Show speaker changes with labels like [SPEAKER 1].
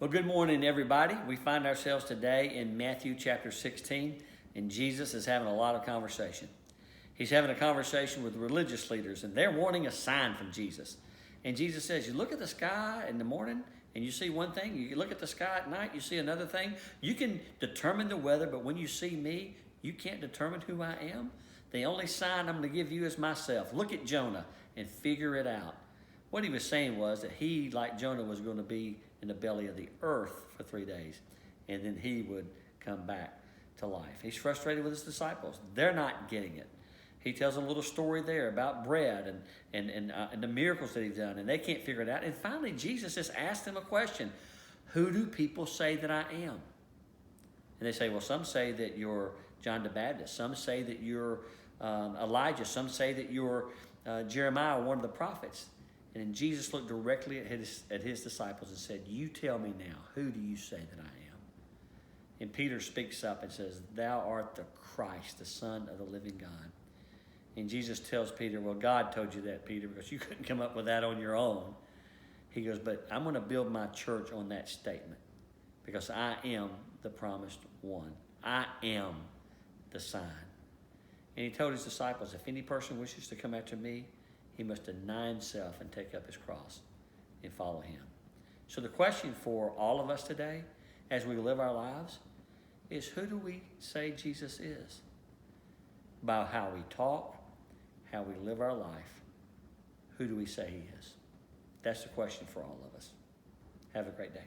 [SPEAKER 1] Well, good morning, everybody. We find ourselves today in Matthew chapter 16, and Jesus is having a lot of conversation. He's having a conversation with religious leaders, and they're wanting a sign from Jesus. And Jesus says, you look at the sky in the morning, and you see one thing. You look at the sky at night, you see another thing. You can determine the weather, but when you see me, you can't determine who I am. The only sign I'm going to give you is myself. Look at Jonah and figure it out. What he was saying was that he, like Jonah, was going to be in the belly of the earth for 3 days, and then he would come back to life. He's frustrated with his disciples. They're not getting it. He tells a little story there about bread and the miracles that he's done, and they can't figure it out. And finally, Jesus just asked them a question. Who do people say that I am? And they say, well, some say that you're John the Baptist. Some say that you're Elijah. Some say that you're Jeremiah, one of the prophets. And then Jesus looked directly at his disciples and said, you tell me now, who do you say that I am? And Peter speaks up and says, thou art the Christ, the Son of the living God. And Jesus tells Peter, well, God told you that, Peter, because you couldn't come up with that on your own. He goes, but I'm going to build my church on that statement because I am the promised one. I am the sign. And he told his disciples, if any person wishes to come after me, he must deny himself and take up his cross and follow him. So the question for all of us today, as we live our lives, is who do we say Jesus is? By how we talk, how we live our life, who do we say he is? That's the question for all of us. Have a great day.